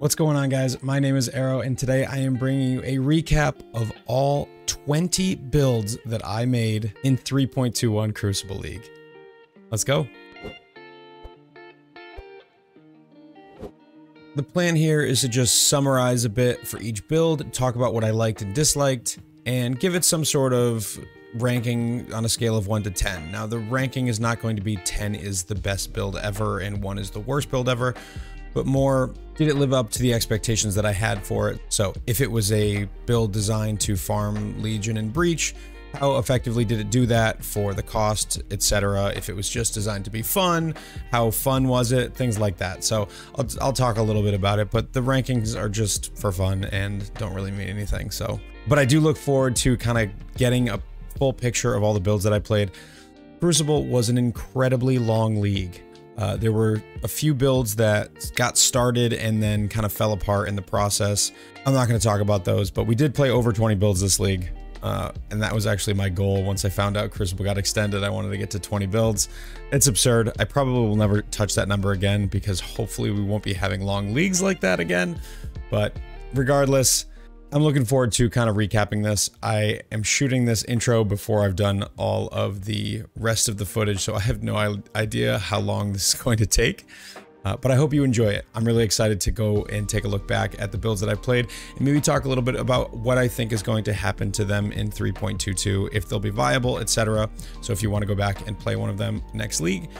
What's going on, guys? My name is Heiro, and today I am bringing you a recap of all 20 builds that I made in 3.21 Crucible League. Let's go. The plan here is to just summarize a bit for each build, talk about what I liked and disliked, and give it some sort of ranking on a scale of 1 to 10. Now, the ranking is not going to be 10 is the best build ever and 1 is the worst build ever, but more, did it live up to the expectations that I had for it? So if it was a build designed to farm Legion and Breach, how effectively did it do that for the cost, etc.? If it was just designed to be fun, how fun was it? Things like that. So I'll talk a little bit about it, but the rankings are just for fun and don't really mean anything. So, but I do look forward to kind of getting a full picture of all the builds that I played. Crucible was an incredibly long league. There were a few builds that got started and then kind of fell apart in the process. I'm not going to talk about those, but we did play over 20 builds this league. And that was actually my goal. Once I found out Crucible got extended, I wanted to get to 20 builds. It's absurd. I probably will never touch that number again because hopefully we won't be having long leagues like that again. But regardless, I'm looking forward to kind of recapping this. I am shooting this intro before I've done all of the rest of the footage, so I have no idea how long this is going to take. But I hope you enjoy it. I'm really excited to go and take a look back at the builds that I've played and maybe talk a little bit about what I think is going to happen to them in 3.22, if they'll be viable, etc. So if you want to go back and play one of them next league,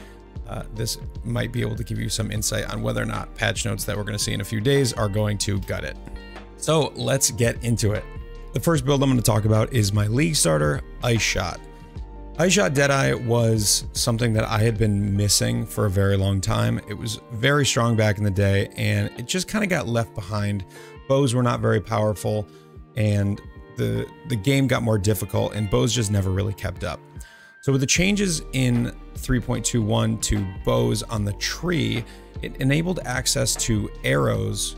this might be able to give you some insight on whether or not patch notes that we're going to see in a few days are going to gut it. So let's get into it. The first build I'm going to talk about is my league starter, Shot Deadeye was something that I had been missing for a very long time. It was very strong back in the day, and it just kind of got left behind. Bows were not very powerful, and the game got more difficult, and bows just never really kept up. So with the changes in 3.21 to bows on the tree, it enabled access to arrows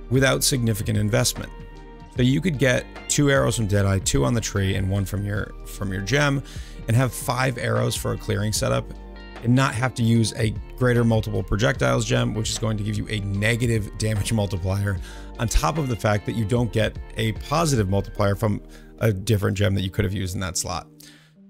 without significant investment. So you could get 2 arrows from Deadeye, 2 on the tree, and 1 from your gem, and have 5 arrows for a clearing setup, and not have to use a greater multiple projectiles gem, which is going to give you a negative damage multiplier, on top of the fact that you don't get a positive multiplier from a different gem that you could have used in that slot.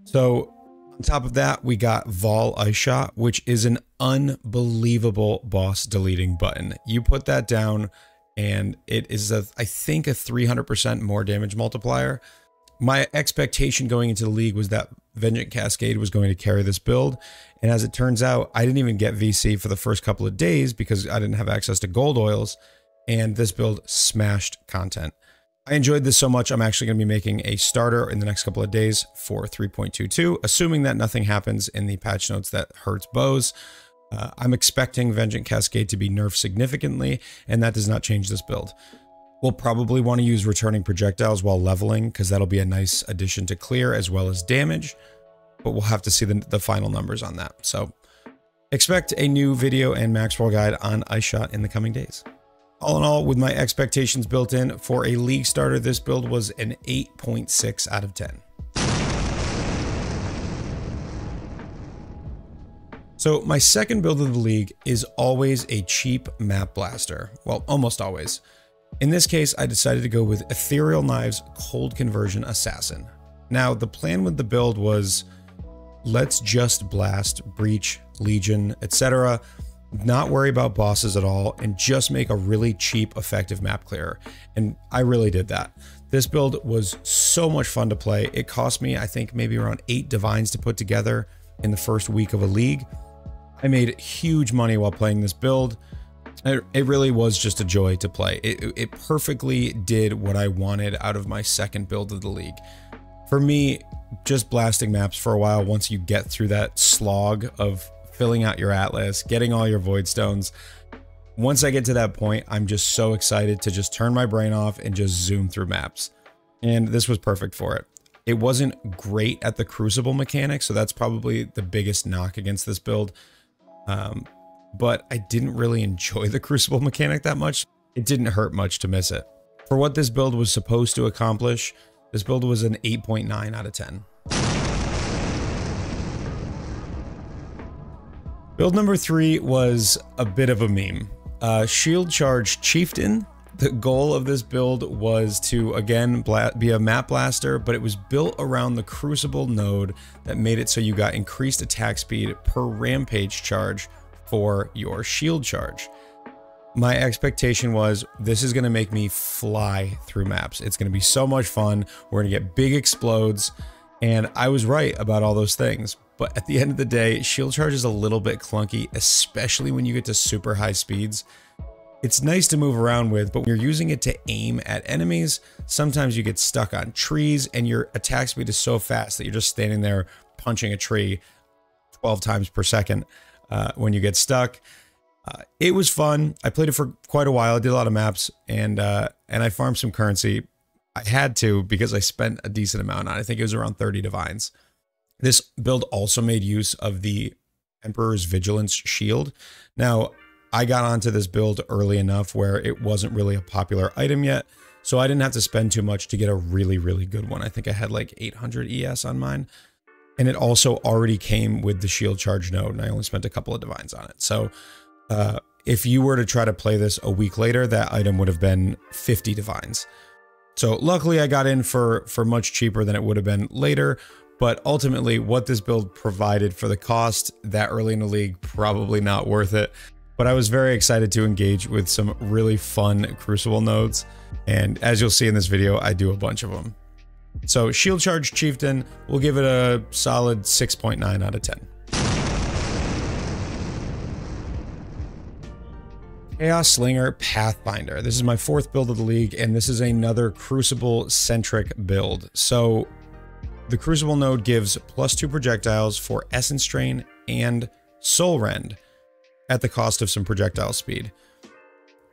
So on top of that, we got Vol Shot, which is an unbelievable boss deleting button. You put that down, and it is, I think, a 300% more damage multiplier. My expectation going into the league was that Vengeance Cascade was going to carry this build, and as it turns out, I didn't even get VC for the first couple of days because I didn't have access to gold oils, and this build smashed content. I enjoyed this so much, I'm actually going to be making a starter in the next couple of days for 3.22, assuming that nothing happens in the patch notes that hurts bows. I'm expecting Vengeance Cascade to be nerfed significantly, and that does not change this build. We'll probably want to use returning projectiles while leveling, because that'll be a nice addition to clear as well as damage, but we'll have to see the final numbers on that. So expect a new video and max roll guide on Shot in the coming days. All in all, with my expectations built in for a league starter, this build was an 8.6 out of 10. So my second build of the league is always a cheap map blaster. Well, almost always. In this case, I decided to go with Ethereal Knives Cold Conversion Assassin. Now, the plan with the build was, let's just blast Breach, Legion, etc. Not worry about bosses at all, and just make a really cheap, effective map clearer. And I really did that. This build was so much fun to play. It cost me, I think, maybe around 8 divines to put together in the first week of a league. I made huge money while playing this build. It really was just a joy to play. It perfectly did what I wanted out of my second build of the league. For me, just blasting maps for a while, once you get through that slog of filling out your atlas, getting all your void stones, once I get to that point, I'm just so excited to just turn my brain off and just zoom through maps. And this was perfect for it. It wasn't great at the Crucible mechanic, so that's probably the biggest knock against this build. But I didn't really enjoy the Crucible mechanic that much. It didn't hurt much to miss it. For what this build was supposed to accomplish, this build was an 8.9 out of 10. Build number 3 was a bit of a meme. Shield Charge Chieftain. The goal of this build was to, again, be a map blaster, but it was built around the Crucible node that made it so you got increased attack speed per rampage charge for your shield charge. My expectation was this is going to make me fly through maps. It's going to be so much fun. We're going to get big explodes, and I was right about all those things. But at the end of the day, shield charge is a little bit clunky, especially when you get to super high speeds. It's nice to move around with, but when you're using it to aim at enemies, sometimes you get stuck on trees and your attack speed is so fast that you're just standing there punching a tree 12 times per second when you get stuck. It was fun. I played it for quite a while. I did a lot of maps, and I farmed some currency. I had to because I spent a decent amount on it. I think it was around 30 divines. This build also made use of the Emperor's Vigilance Shield. Now, I got onto this build early enough where it wasn't really a popular item yet, so I didn't have to spend too much to get a really, really good one. I think I had like 800 ES on mine, and it also already came with the shield charge node, and I only spent a couple of divines on it. So if you were to try to play this a week later, that item would have been 50 divines. So luckily I got in for much cheaper than it would have been later, but ultimately what this build provided for the cost that early in the league, probably not worth it. But I was very excited to engage with some really fun Crucible nodes, and as you'll see in this video, I do a bunch of them. So Shield Charge Chieftain, we'll give it a solid 6.9 out of 10. Chaos Slinger Pathfinder. This is my 4th build of the league, and this is another Crucible-centric build. So the Crucible node gives +2 projectiles for Essence Drain and Soul Rend, at the cost of some projectile speed.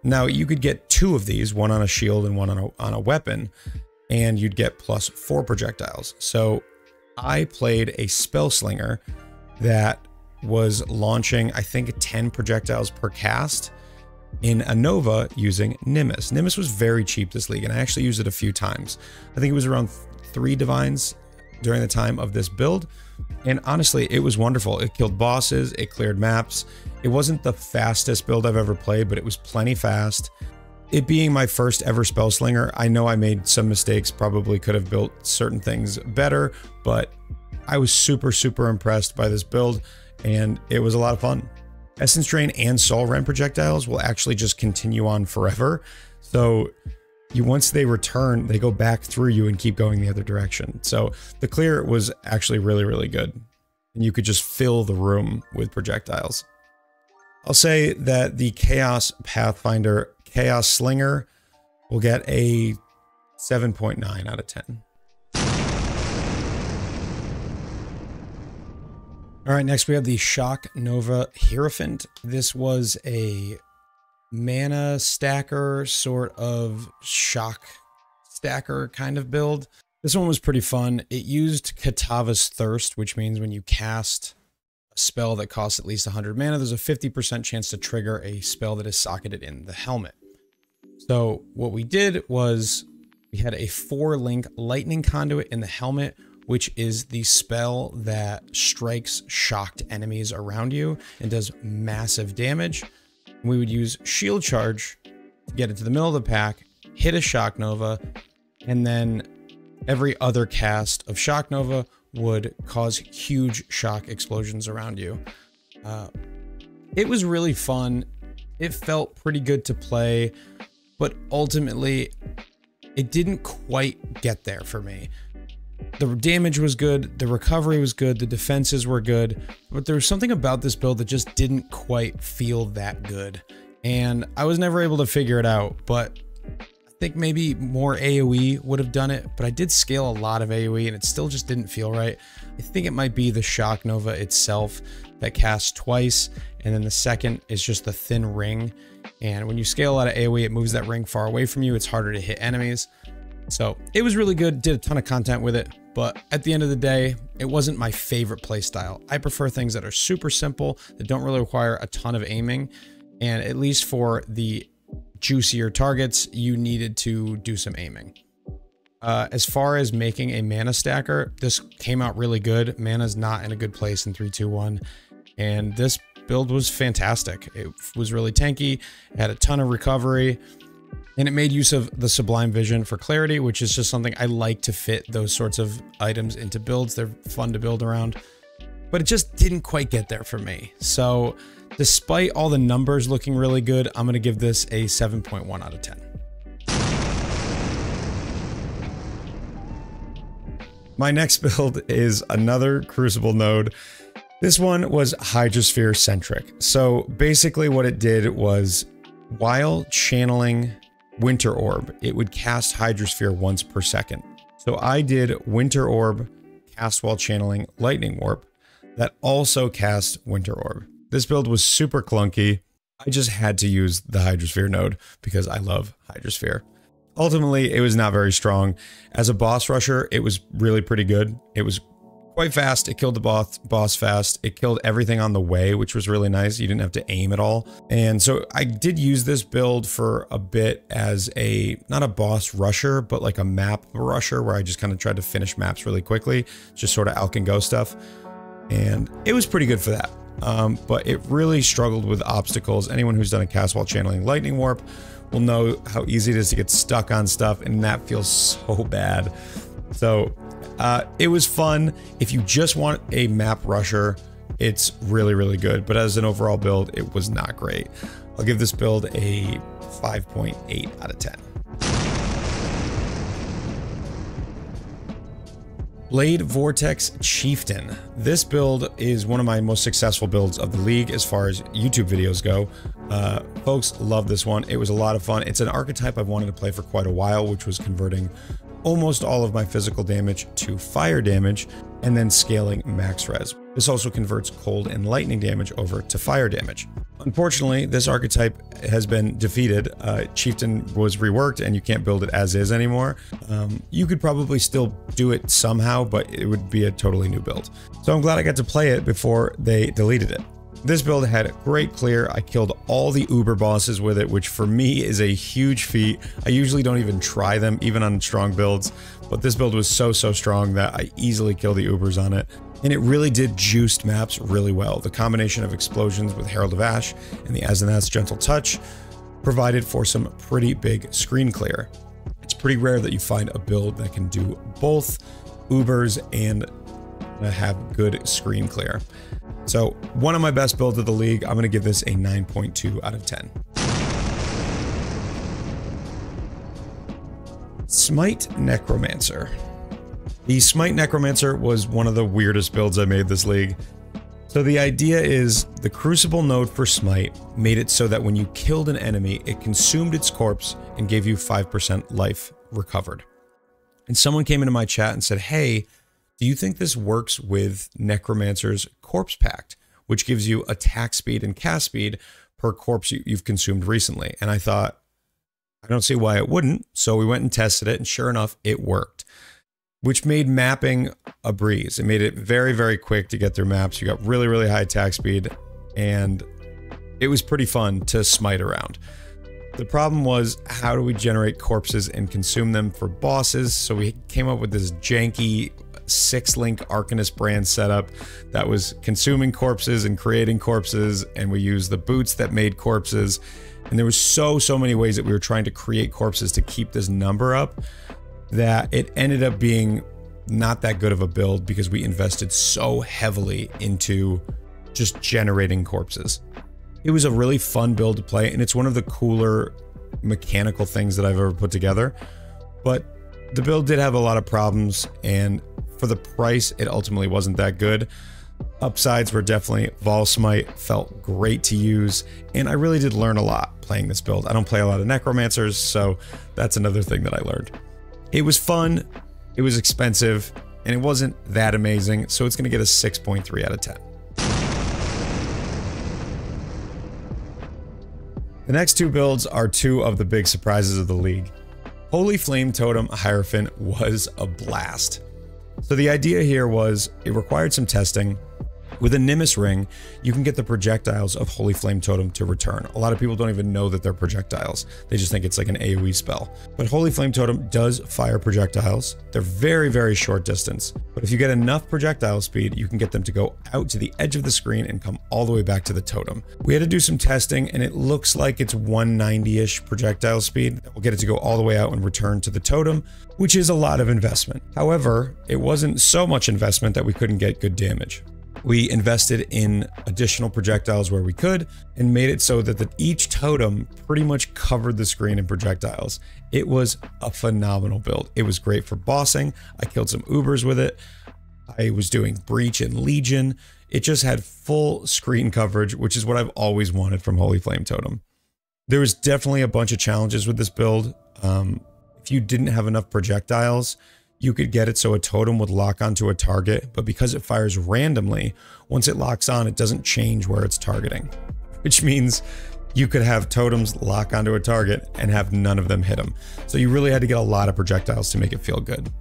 Now, you could get 2 of these, one on a shield and one on a weapon, and you'd get +4 projectiles. So I played a Spell Slinger that was launching, I think, 10 projectiles per cast in a Nova using Nimbus. Nimbus was very cheap this league, and I actually used it a few times. I think it was around 3 divines during the time of this build, and honestly, it was wonderful. It killed bosses, it cleared maps. It wasn't the fastest build I've ever played, but it was plenty fast. It being my first ever Spell Slinger, I know I made some mistakes, probably could have built certain things better, but I was super, super impressed by this build, and it was a lot of fun. Essence Drain and Soul Rend projectiles will actually just continue on forever, so once they return, they go back through you and keep going the other direction. So the clear was actually really, really good. And you could just fill the room with projectiles. I'll say that the Chaos Pathfinder Chaos Slinger will get a 7.9 out of 10. All right, next we have the Shock Nova Hierophant. This was a mana stacker, sort of shock stacker kind of build. This one was pretty fun. It used Katava's Thirst, which means when you cast a spell that costs at least 100 mana, there's a 50% chance to trigger a spell that is socketed in the helmet. So what we did was we had a 4-link lightning conduit in the helmet, which is the spell that strikes shocked enemies around you and does massive damage. We would use Shield Charge to get into the middle of the pack, hit a Shock Nova, and then every other cast of Shock Nova would cause huge shock explosions around you. It was really fun. It felt pretty good to play, but ultimately, it didn't quite get there for me. The damage was good, the recovery was good, the defenses were good, but there was something about this build that just didn't quite feel that good. And I was never able to figure it out, but I think maybe more AoE would have done it, but I did scale a lot of AoE and it still just didn't feel right. I think it might be the Shock Nova itself that casts twice, and then the second is just the thin ring. And when you scale a lot of AoE, it moves that ring far away from you. It's harder to hit enemies. So it was really good, did a ton of content with it, but at the end of the day, it wasn't my favorite playstyle. I prefer things that are super simple, that don't really require a ton of aiming, and at least for the juicier targets, you needed to do some aiming. As far as making a mana stacker, this came out really good. Mana's not in a good place in 3-2-1, and this build was fantastic. It was really tanky, it had a ton of recovery, and it made use of the Sublime Vision for clarity, which is just something I like to fit those sorts of items into builds. They're fun to build around, but it just didn't quite get there for me. So despite all the numbers looking really good, I'm going to give this a 7.1 out of 10. My next build is another Crucible node. This one was Hydrosphere centric. So basically what it did was, while channeling Winter Orb, it would cast Hydrosphere once per second. So I did Winter Orb, cast while channeling Lightning Warp, that also cast Winter Orb. This build was super clunky. I just had to use the Hydrosphere node because I love Hydrosphere. Ultimately, it was not very strong. As a boss rusher, it was really pretty good. It was quite fast. It killed the boss fast. It killed everything on the way, which was really nice. You didn't have to aim at all. And so I did use this build for a bit as not a boss rusher, but like a map rusher, where I just kind of tried to finish maps really quickly. Just sort of Alk and Go stuff. And it was pretty good for that. But it really struggled with obstacles. Anyone who's done a cast while channeling Lightning Warp will know how easy it is to get stuck on stuff, and that feels so bad. So it was fun. If you just want a map rusher, it's really, really good. But as an overall build, it was not great. I'll give this build a 5.8 out of 10. Blade Vortex Chieftain. This build is one of my most successful builds of the league as far as YouTube videos go. Folks love this one. It was a lot of fun. It's an archetype I've wanted to play for quite a while, which was converting almost all of my physical damage to fire damage and then scaling max res. This also converts cold and lightning damage over to fire damage. Unfortunately, this archetype has been defeated. Chieftain was reworked and you can't build it as is anymore. You could probably still do it somehow, but it would be a totally new build. So I'm glad I got to play it before they deleted it. This build had great clear. I killed all the Uber bosses with it, which for me is a huge feat. I usually don't even try them, even on strong builds, but this build was so strong that I easily killed the Ubers on it. And it really did juiced maps really well. The combination of explosions with Herald of Ash and the Azanath's Gentle Touch provided for some pretty big screen clear. It's pretty rare that you find a build that can do both Ubers and have good screen clear. So one of my best builds of the league. I'm going to give this a 9.2 out of 10. Smite Necromancer. The Smite Necromancer was one of the weirdest builds I made this league. So the idea is the Crucible node for Smite made it so that when you killed an enemy, it consumed its corpse and gave you 5% life recovered. And someone came into my chat and said, hey, do you think this works with Necromancer's Corpse Pact, which gives you attack speed and cast speed per corpse you've consumed recently? And I thought, I don't see why it wouldn't. So we went and tested it, and sure enough, it worked, which made mapping a breeze. It made it very quick to get through maps. You got really high attack speed, and it was pretty fun to smite around. The problem was, how do we generate corpses and consume them for bosses? So we came up with this janky 6-link Arcanist brand setup that was consuming corpses and creating corpses, and we used the boots that made corpses. And there was so many ways that we were trying to create corpses to keep this number up, that it ended up being not that good of a build because we invested so heavily into just generating corpses. It was a really fun build to play, and it's one of the cooler mechanical things that I've ever put together. But the build did have a lot of problems, and for the price, it ultimately wasn't that good. Upsides were definitely Vol Smite felt great to use, and I really did learn a lot playing this build. I don't play a lot of Necromancers, so that's another thing that I learned. It was fun, it was expensive, and it wasn't that amazing, so it's going to get a 6.3 out of 10. The next two builds are two of the big surprises of the league. Holy Flame Totem Hierophant was a blast. So the idea here was, it required some testing. With a Nimbus ring, you can get the projectiles of Holy Flame Totem to return. A lot of people don't even know that they're projectiles. They just think it's like an AoE spell. But Holy Flame Totem does fire projectiles. They're very, very short distance. But if you get enough projectile speed, you can get them to go out to the edge of the screen and come all the way back to the totem. We had to do some testing, and it looks like it's 190-ish projectile speed. We'll get it to go all the way out and return to the totem, which is a lot of investment. However, it wasn't so much investment that we couldn't get good damage. We invested in additional projectiles where we could and made it so that each totem pretty much covered the screen in projectiles. It was a phenomenal build. It was great for bossing. I killed some Ubers with it. I was doing Breach and Legion. It just had full screen coverage, which is what I've always wanted from Holy Flame Totem. There was definitely a bunch of challenges with this build. If you didn't have enough projectiles, you could get it so a totem would lock onto a target, but because it fires randomly, once it locks on, it doesn't change where it's targeting, which means you could have totems lock onto a target and have none of them hit them. So you really had to get a lot of projectiles to make it feel good.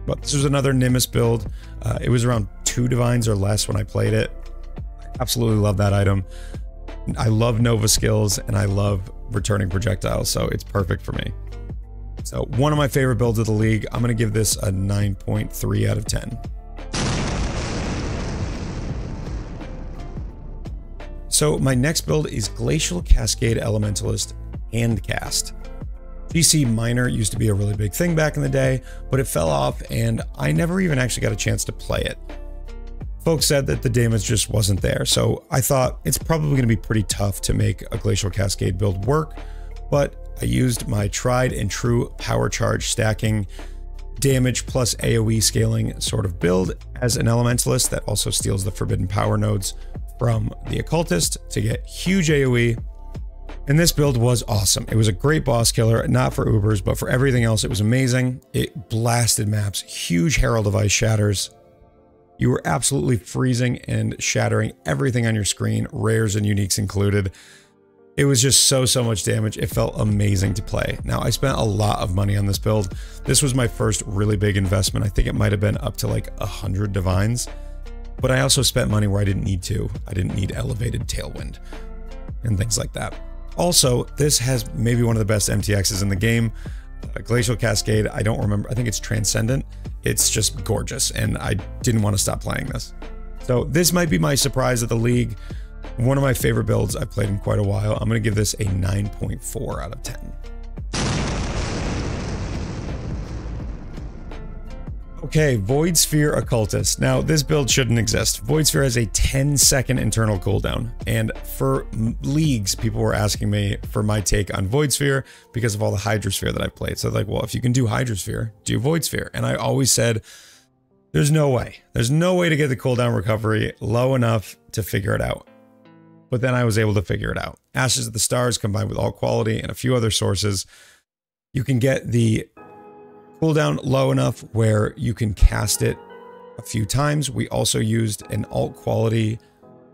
But this was another Nimbus build. It was around 2 divines or less when I played it. I absolutely love that item. I love Nova skills and I love returning projectiles, so it's perfect for me. So one of my favorite builds of the league. I'm going to give this a 9.3 out of 10. So my next build is Glacial Cascade Elementalist Handcast. GC Minor used to be a really big thing back in the day, but it fell off and I never even actually got a chance to play it. Folks said that the damage just wasn't there, so I thought it's probably going to be pretty tough to make a Glacial Cascade build work, but I used my tried and true power charge stacking, damage plus AoE scaling sort of build as an Elementalist that also steals the forbidden power nodes from the Occultist to get huge AoE. And this build was awesome. It was a great boss killer, not for Ubers, but for everything else, it was amazing. It blasted maps, huge Herald of Ice shatters. You were absolutely freezing and shattering everything on your screen, rares and uniques included. It was just so much damage. It felt amazing to play. Now, I spent a lot of money on this build. This was my first really big investment. I think it might have been up to like 100 divines, but I also spent money where I didn't need to. I didn't need elevated tailwind and things like that. Also, this has maybe one of the best MTXs in the game. Glacial Cascade, I don't remember. I think it's Transcendent. It's just gorgeous, and I didn't want to stop playing this. So this might be my surprise of the league. One of my favorite builds I've played in quite a while. I'm going to give this a 9.4 out of 10. Okay, Void Sphere Occultist. Now, this build shouldn't exist. Void Sphere has a 10-second internal cooldown, and for leagues, people were asking me for my take on Void Sphere because of all the Hydrosphere that I've played. So like, well, if you can do Hydrosphere, do Void Sphere. And I always said, there's no way. There's no way to get the cooldown recovery low enough to figure it out. But then I was able to figure it out. Ashes of the Stars combined with Alt Quality and a few other sources, you can get the cooldown low enough where you can cast it a few times. We also used an Alt Quality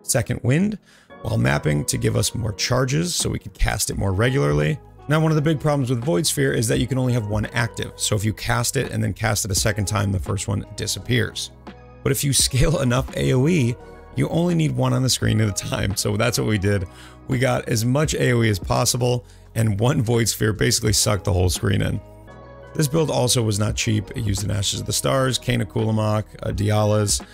Second Wind while mapping to give us more charges so we could cast it more regularly. Now, one of the big problems with Void Sphere is that you can only have one active. So if you cast it and then cast it a second time, the first one disappears. But if you scale enough AoE, you only need one on the screen at a time. So that's what we did. We got as much AoE as possible, and one Void Sphere basically sucked the whole screen in. This build also was not cheap. It used an Ashes of the Stars, Kane of Kulamak, Dialas,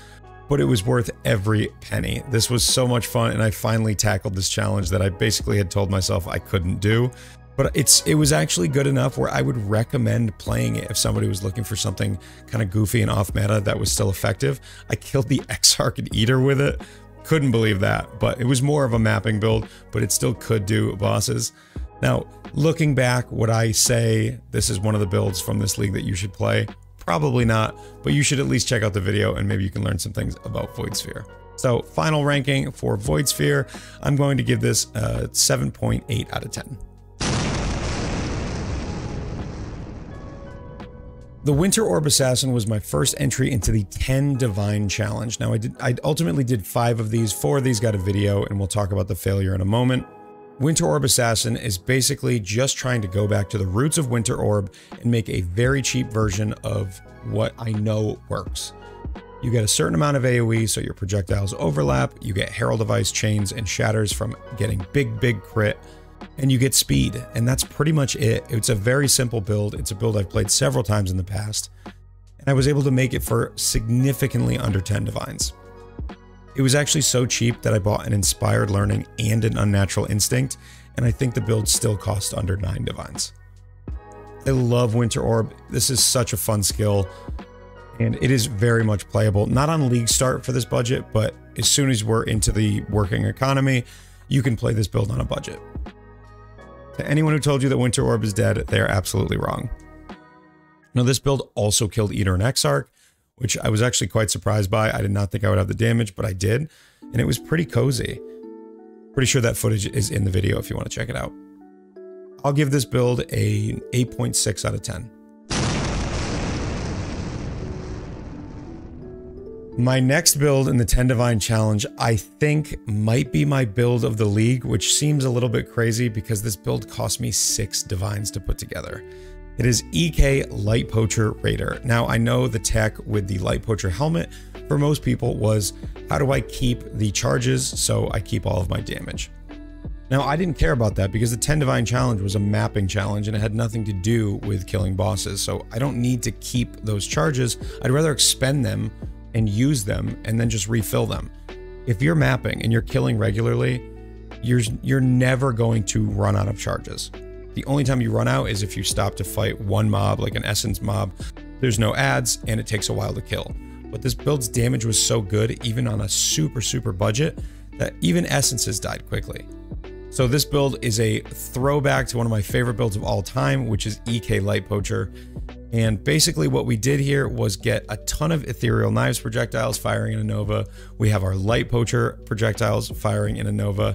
but it was worth every penny. This was so much fun, and I finally tackled this challenge that I basically had told myself I couldn't do. But it was actually good enough where I would recommend playing it if somebody was looking for something kind of goofy and off meta that was still effective. I killed the Exarch and Eater with it. Couldn't believe that, but it was more of a mapping build, but it still could do bosses. Now, looking back, would I say this is one of the builds from this league that you should play? Probably not, but you should at least check out the video and maybe you can learn some things about Void Sphere. So, final ranking for Void Sphere, I'm going to give this a 7.8 out of 10. The Winter Orb Assassin was my first entry into the 10 Divine Challenge. Now, I ultimately did 5 of these. 4 of these got a video, and we'll talk about the failure in a moment. Winter Orb Assassin is basically just trying to go back to the roots of Winter Orb and make a very cheap version of what I know works. You get a certain amount of AoE, so your projectiles overlap. You get Herald of Ice, Chains, and Shatters from getting big crit. And you get speed, and that's pretty much it. It's a very simple build. It's a build I've played several times in the past, and I was able to make it for significantly under 10 divines. It was actually so cheap that I bought an Inspired Learning and an Unnatural Instinct, and I think the build still cost under 9 divines. I love Winter Orb. This is such a fun skill, and it is very much playable. Not on League start for this budget, but as soon as we're into the working economy, you can play this build on a budget. To anyone who told you that Winter Orb is dead, they're absolutely wrong. Now, this build also killed Eater and Exarch, which I was actually quite surprised by. I did not think I would have the damage, but I did, and it was pretty cozy. Pretty sure that footage is in the video if you want to check it out. I'll give this build a 8.6 out of 10. My next build in the 10 Divine Challenge, I think might be my build of the league, which seems a little bit crazy because this build cost me 6 Divines to put together. It is EK Lightpoacher Raider. Now, I know the tech with the Lightpoacher helmet for most people was, how do I keep the charges so I keep all of my damage? Now, I didn't care about that because the 10 Divine Challenge was a mapping challenge and it had nothing to do with killing bosses, so I don't need to keep those charges. I'd rather expend them and use them and then just refill them. If you're mapping and you're killing regularly, you're never going to run out of charges. The only time you run out is if you stop to fight one mob, like an essence mob. There's no ads and it takes a while to kill. But this build's damage was so good, even on a super budget, that even essences died quickly. So this build is a throwback to one of my favorite builds of all time, which is EK Lightpoacher. And basically what we did here was get a ton of Ethereal Knives projectiles firing in a Nova. We have our Lightpoacher projectiles firing in a Nova,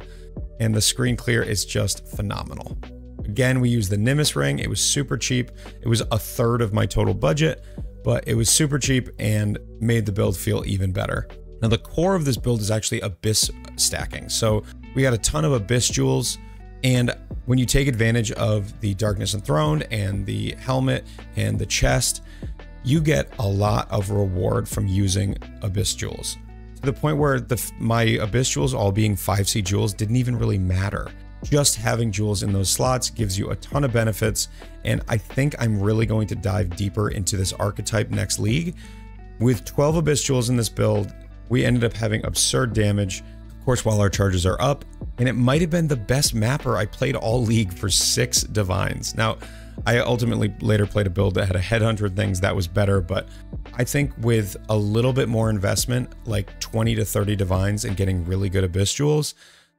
and the screen clear is just phenomenal. Again, we used the Nimbus Ring. It was super cheap. It was a third of my total budget, but it was super cheap and made the build feel even better. Now, the core of this build is actually Abyss stacking. So we got a ton of Abyss jewels, and when you take advantage of the Darkness Enthroned and the helmet and the chest, you get a lot of reward from using Abyss jewels. To the point where my Abyss jewels all being 5C jewels didn't even really matter. Just having jewels in those slots gives you a ton of benefits, and I think I'm really going to dive deeper into this archetype next league. With 12 Abyss jewels in this build, we ended up having absurd damage, of course, while our charges are up, and it might have been the best mapper I played all league for 6 divines. Now, I ultimately later played a build that had a headhunter and things that was better, but I think with a little bit more investment, like 20 to 30 divines and getting really good Abyss jewels,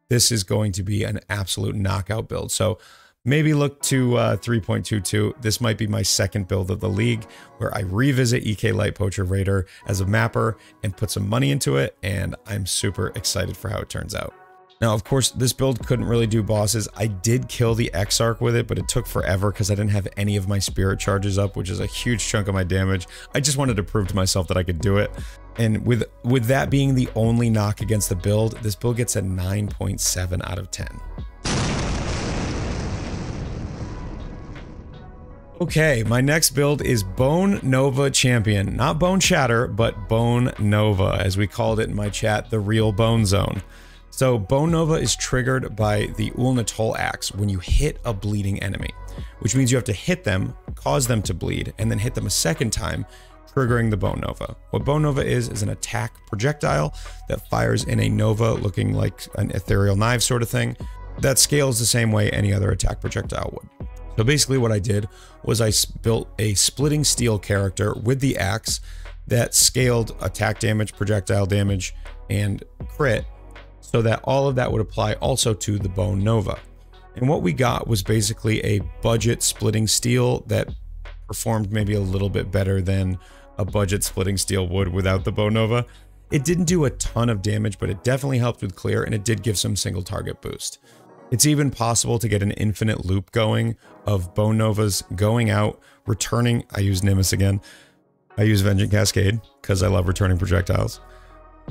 this is going to be an absolute knockout build. So maybe look to 3.22. This might be my second build of the league, where I revisit EK Lightpoacher Raider as a mapper and put some money into it, and I'm super excited for how it turns out. Now, of course, this build couldn't really do bosses. I did kill the Exarch with it, but it took forever because I didn't have any of my spirit charges up, which is a huge chunk of my damage. I just wanted to prove to myself that I could do it. And with that being the only knock against the build, this build gets a 9.7 out of 10. Okay, my next build is Bone Nova Champion. Not Bone Shatter, but Bone Nova, as we called it in my chat, the real Bone Zone. So Bone Nova is triggered by the Ulnatol Axe when you hit a bleeding enemy, which means you have to hit them, cause them to bleed, and then hit them a second time, triggering the Bone Nova. What Bone Nova is an attack projectile that fires in a Nova looking like an ethereal knife sort of thing that scales the same way any other attack projectile would. So basically what I did was I built a splitting steel character with the axe that scaled attack damage, projectile damage, and crit, so that all of that would apply also to the Bone Nova. And what we got was basically a budget splitting steel that performed maybe a little bit better than a budget splitting steel would without the Bone Nova. It didn't do a ton of damage, but it definitely helped with clear, and it did give some single target boost. It's even possible to get an infinite loop going of Bone Novas going out, returning. I use Nimbus again. I use Vengeance Cascade because I love returning projectiles.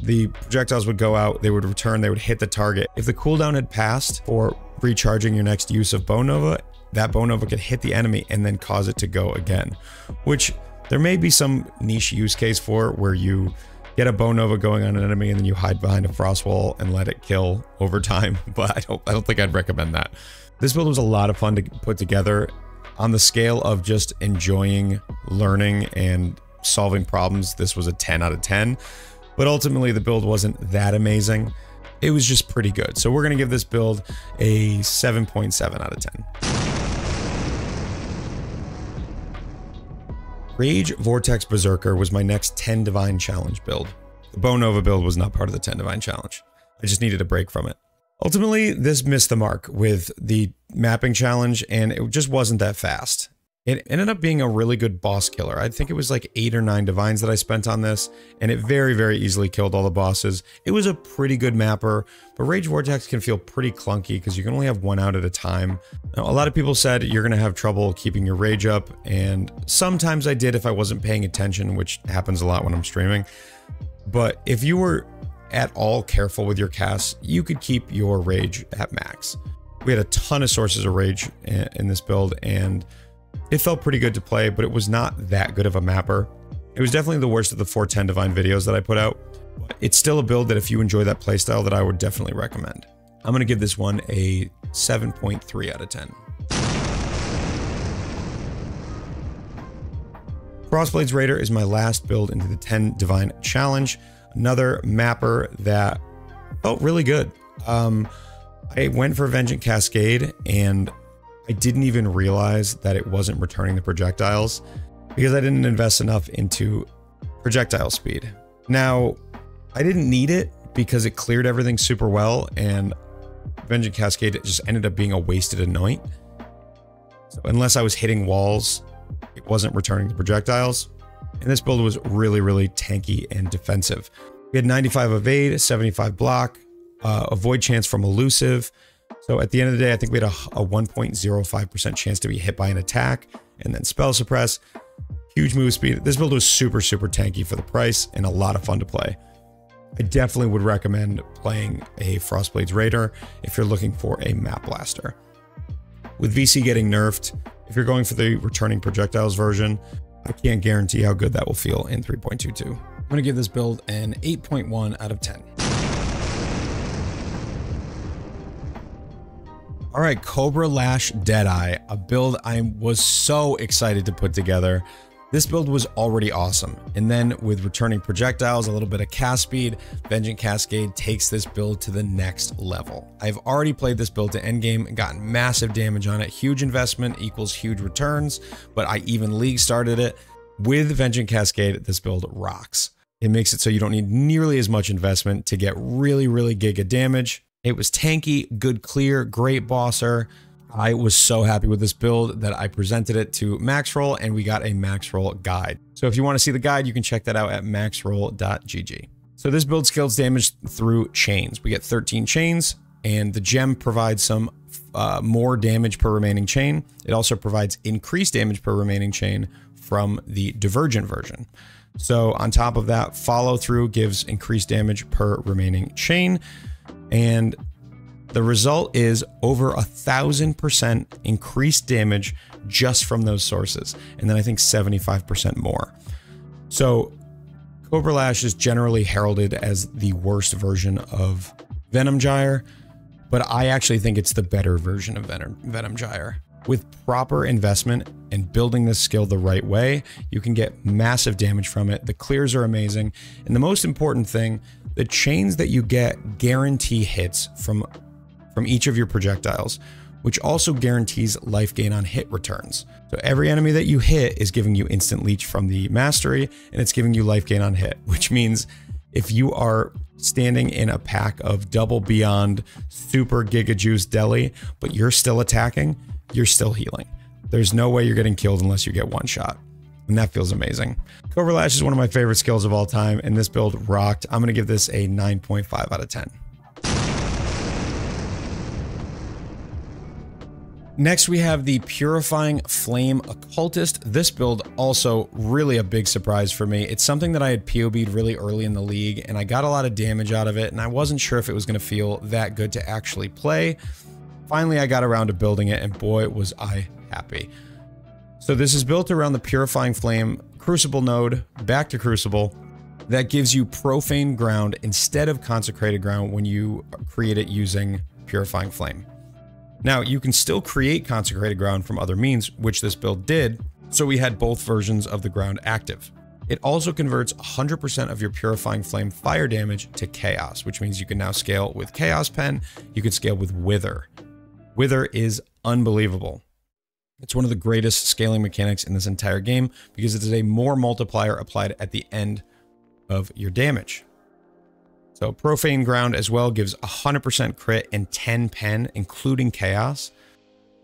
The projectiles would go out, they would return, they would hit the target. If the cooldown had passed for recharging your next use of Bone Nova, that Bone Nova could hit the enemy and then cause it to go again, which there may be some niche use case for where you get a Bone Nova going on an enemy and then you hide behind a Frost Wall and let it kill over time, but I don't think I'd recommend that. This build was a lot of fun to put together on the scale of just enjoying learning and solving problems. This was a 10 out of 10, but ultimately the build wasn't that amazing. It was just pretty good. So we're going to give this build a 7.7 out of 10. Rage Vortex Berserker was my next 10 Divine Challenge build. The Bone Nova build was not part of the 10 Divine Challenge. I just needed a break from it. Ultimately, this missed the mark with the mapping challenge, and it just wasn't that fast. It ended up being a really good boss killer. I think it was like 8 or 9 divines that I spent on this, and it very, very easily killed all the bosses. It was a pretty good mapper, but Rage Vortex can feel pretty clunky because you can only have one out at a time. Now, a lot of people said you're going to have trouble keeping your rage up, and sometimes I did if I wasn't paying attention, which happens a lot when I'm streaming. But if you were at all careful with your casts, you could keep your rage at max. We had a ton of sources of rage in this build, and it felt pretty good to play, but it was not that good of a mapper. It was definitely the worst of the 410 Divine videos that I put out. It's still a build that if you enjoy that playstyle that I would definitely recommend. I'm going to give this one a 7.3 out of 10. Frostblade's Raider is my last build into the 10 Divine Challenge. Another mapper that felt really good. I went for Vengeant Cascade, and I didn't even realize that it wasn't returning the projectiles because I didn't invest enough into projectile speed. Now, I didn't need it because it cleared everything super well, and Vengeant Cascade just ended up being a wasted anoint. So unless I was hitting walls, it wasn't returning the projectiles. And this build was really, really tanky and defensive. We had 95 evade, 75 block, avoid chance from elusive. So at the end of the day, I think we had a 1.05% chance to be hit by an attack, and then spell suppress. Huge move speed. This build was super, super tanky for the price and a lot of fun to play. I definitely would recommend playing a Frostblade's Raider if you're looking for a map blaster. With VC getting nerfed, if you're going for the returning projectiles version, I can't guarantee how good that will feel in 3.22. I'm going to give this build an 8.1 out of 10. All right, Cobra Lash Deadeye, a build I was so excited to put together. This build was already awesome, and then with returning projectiles, a little bit of cast speed, Vengeant Cascade takes this build to the next level. I've already played this build to endgame and gotten massive damage on it. Huge investment equals huge returns, but I even league started it. With Vengeant Cascade, this build rocks. It makes it so you don't need nearly as much investment to get really, really giga damage. It was tanky, good clear, great bosser. I was so happy with this build that I presented it to Maxroll, and we got a Maxroll guide. So if you want to see the guide, you can check that out at maxroll.gg. So this build scales damage through chains. We get 13 chains, and the gem provides some more damage per remaining chain. It also provides increased damage per remaining chain from the Divergent version. So on top of that, follow through gives increased damage per remaining chain. And the result is over 1,000% increased damage just from those sources. And then I think 75% more. So Cobra Lash is generally heralded as the worst version of Venom Gyre, but I actually think it's the better version of Venom Gyre. With proper investment and building this skill the right way, you can get massive damage from it. The clears are amazing. And the most important thing, the chains that you get guarantee hits from each of your projectiles, which also guarantees life gain on hit returns. So every enemy that you hit is giving you instant leech from the mastery, and it's giving you life gain on hit, which means if you are standing in a pack of double beyond super giga juice deli, but you're still attacking, you're still healing. There's no way you're getting killed unless you get one shot. And that feels amazing. Cobra Lash is one of my favorite skills of all time, and this build rocked. I'm going to give this a 9.5 out of 10. Next, we have the Purifying Flame Occultist. This build also really a big surprise for me. It's something that I had POB'd really early in the league, and I got a lot of damage out of it, and I wasn't sure if it was going to feel that good to actually play. Finally, I got around to building it, and boy, was I happy. So this is built around the Purifying Flame Crucible node, back to Crucible. that gives you Profane Ground instead of Consecrated Ground when you create it using Purifying Flame. Now, you can still create Consecrated Ground from other means, which this build did, so we had both versions of the ground active. It also converts 100% of your Purifying Flame fire damage to Chaos, which means you can now scale with Chaos Pen, you can scale with Wither. Wither is unbelievable. It's one of the greatest scaling mechanics in this entire game because it is a more multiplier applied at the end of your damage. So Profane Ground as well gives 100% crit and 10 pen, including Chaos.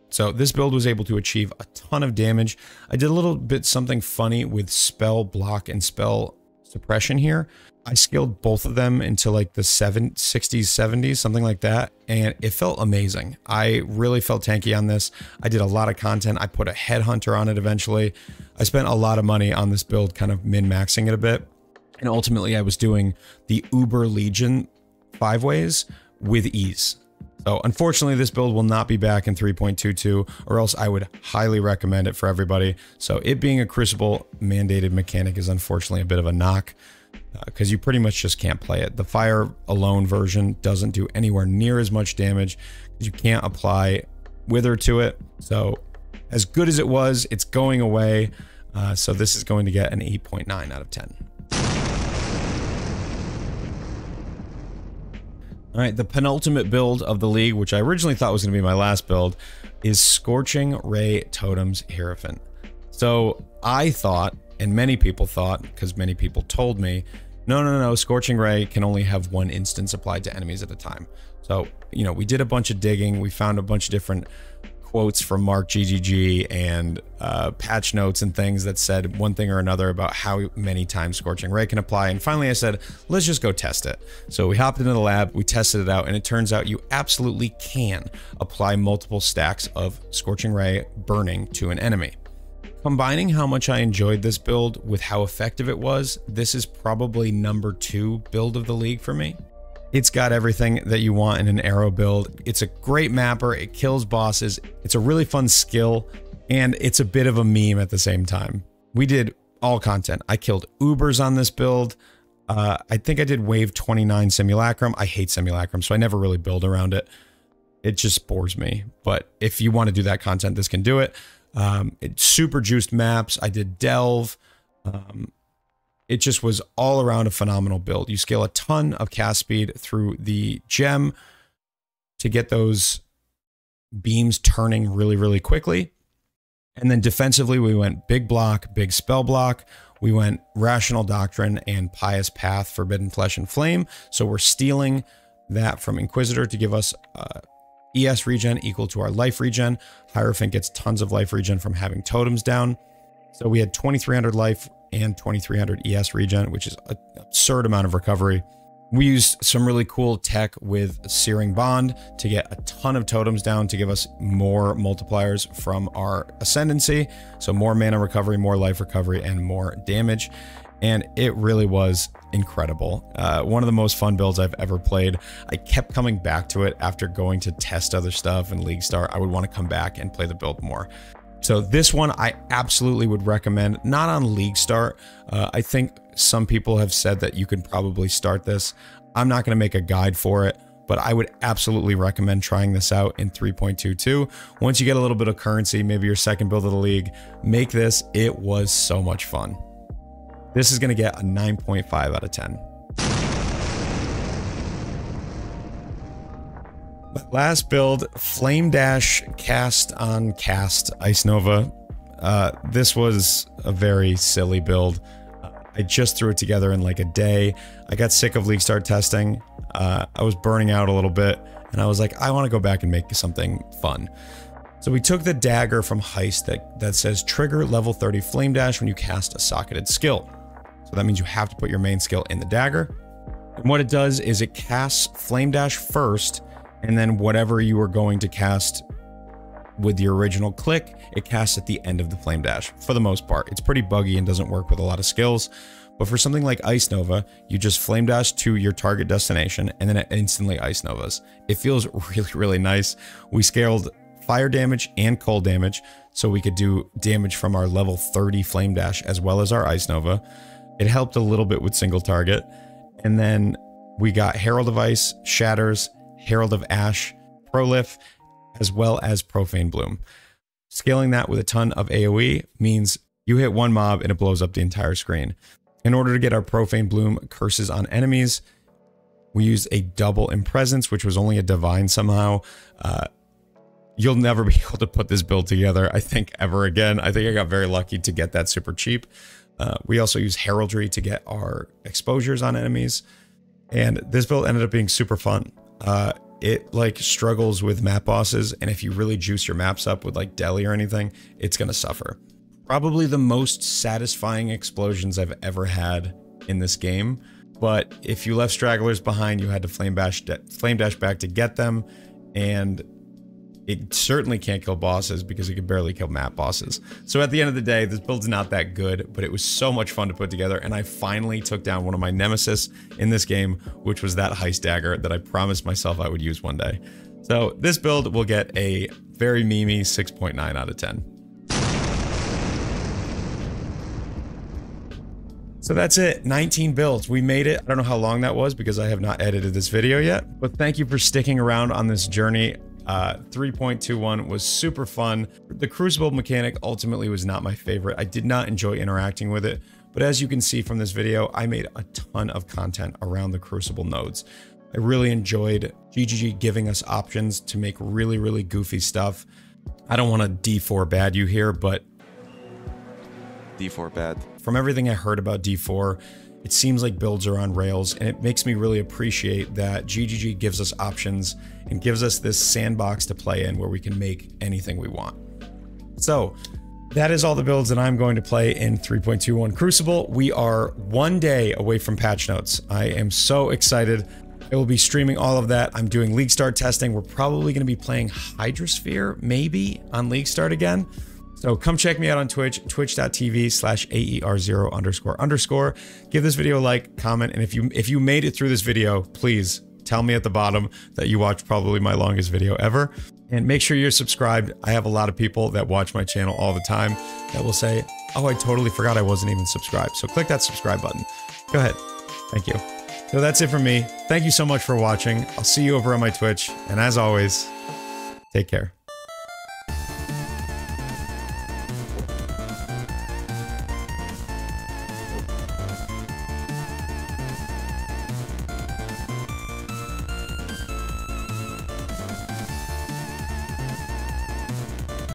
So this build was able to achieve a ton of damage. I did a little bit something funny with spell block and spell suppression here. I scaled both of them into like the 60s, 70s, something like that, and it felt amazing. I really felt tanky on this. I did a lot of content. I put a headhunter on it eventually. I spent a lot of money on this build, kind of min-maxing it a bit. And ultimately, I was doing the Uber Legion 5 ways with ease. So unfortunately, this build will not be back in 3.22, or else I would highly recommend it for everybody. So it being a Crucible mandated mechanic is unfortunately a bit of a knock, because you pretty much just can't play it. The fire alone version doesn't do anywhere near as much damage because you can't apply Wither to it. So as good as it was, it's going away. So this is going to get an 8.9 out of 10. All right, the penultimate build of the league, which I originally thought was going to be my last build, is Scorching Ray Totems Hierophant. So I thought, and many people thought, because many people told me, no, Scorching Ray can only have one instance applied to enemies at a time. So, you know, we did a bunch of digging. We found a bunch of different quotes from Mark GGG and patch notes and things that said one thing or another about how many times Scorching Ray can apply. And finally I said, let's just go test it. So we hopped into the lab, we tested it out, and it turns out you absolutely can apply multiple stacks of Scorching Ray burning to an enemy. Combining how much I enjoyed this build with how effective it was, this is probably #2 build of the league for me. It's got everything that you want in an arrow build. It's a great mapper, it kills bosses, it's a really fun skill, and it's a bit of a meme at the same time. We did all content. I killed Ubers on this build. I think I did wave 29 Simulacrum. I hate Simulacrum, so I never really build around it. It just bores me. But if you want to do that content, this can do it. It's super juiced maps. I did Delve. It just was all around a phenomenal build. You scale a ton of cast speed through the gem to get those beams turning really, really quickly. And then defensively, we went big block, big spell block. We went Rational Doctrine and Pious Path, Forbidden Flesh and Flame. So we're stealing that from Inquisitor to give us ES regen equal to our life regen. Hierophant gets tons of life regen from having totems down. So we had 2,300 life and 2,300 ES regen, which is an absurd amount of recovery. We used some really cool tech with Searing Bond to get a ton of totems down to give us more multipliers from our Ascendancy. So more mana recovery, more life recovery, and more damage. And it really was incredible. One of the most fun builds I've ever played. I kept coming back to it after going to test other stuff and League Start. I would want to come back and play the build more. So this one I absolutely would recommend, not on League Start. I think some people have said that you can probably start this. I'm not going to make a guide for it, but I would absolutely recommend trying this out in 3.22. Once you get a little bit of currency, maybe your second build of the league, make this. It was so much fun. This is going to get a 9.5 out of 10. Last build, Flame Dash Cast on Cast Ice Nova. This was a very silly build. I just threw it together in like a day. I got sick of League Start testing. I was burning out a little bit, and I was like, I want to go back and make something fun. So we took the dagger from Heist that says trigger level 30 Flame Dash when you cast a socketed skill. So that means you have to put your main skill in the dagger. And what it does is it casts Flame Dash first, and then whatever you are going to cast with the original click, it casts at the end of the Flame Dash, for the most part. It's pretty buggy and doesn't work with a lot of skills. But for something like Ice Nova, you just Flame Dash to your target destination, and then it instantly Ice Novas. It feels really, really nice. We scaled fire damage and cold damage, so we could do damage from our level 30 Flame Dash as well as our Ice Nova. It helped a little bit with single target. And then we got Herald of Ice, Shatters, Herald of Ash, Prolif, as well as Profane Bloom. Scaling that with a ton of AoE means you hit one mob and it blows up the entire screen. In order to get our Profane Bloom curses on enemies, we used a double in Presence, which was only a divine somehow. You'll never be able to put this build together, I think, ever again. I think I got very lucky to get that super cheap. We also use Heraldry to get our exposures on enemies. And this build ended up being super fun. It like struggles with map bosses, and if you really juice your maps up with like Deli or anything, it's gonna suffer. Probably the most satisfying explosions I've ever had in this game, but if you left stragglers behind, you had to flame dash back to get them, and it certainly can't kill bosses because it can barely kill map bosses. So at the end of the day, this build's not that good, but it was so much fun to put together, and I finally took down one of my nemesis in this game, which was that heist dagger that I promised myself I would use one day. So this build will get a very memey 6.9 out of 10. So that's it, 19 builds. We made it. I don't know how long that was because I have not edited this video yet, but thank you for sticking around on this journey. 3.21 was super fun. The Crucible mechanic ultimately was not my favorite. I did not enjoy interacting with it, but as you can see from this video, I made a ton of content around the Crucible nodes. I really enjoyed GGG giving us options to make really, really goofy stuff. I don't want to D4 bad you here, but D4 bad. From everything I heard about D4, it seems like builds are on rails, and it makes me really appreciate that GGG gives us options and gives us this sandbox to play in where we can make anything we want. So that is all the builds that I'm going to play in 3.21 Crucible. We are one day away from patch notes. I am so excited. I will be streaming all of that. I'm doing League Start testing. We're probably going to be playing Hydrosphere, maybe, on League Start again. So come check me out on Twitch, twitch.tv/AER0___. Give this video a like, comment, and if you made it through this video, please tell me at the bottom that you watched probably my longest video ever. And make sure you're subscribed. I have a lot of people that watch my channel all the time that will say, oh, I totally forgot I wasn't even subscribed. So click that subscribe button. Go ahead. Thank you. So that's it for me. Thank you so much for watching. I'll see you over on my Twitch. And as always, take care.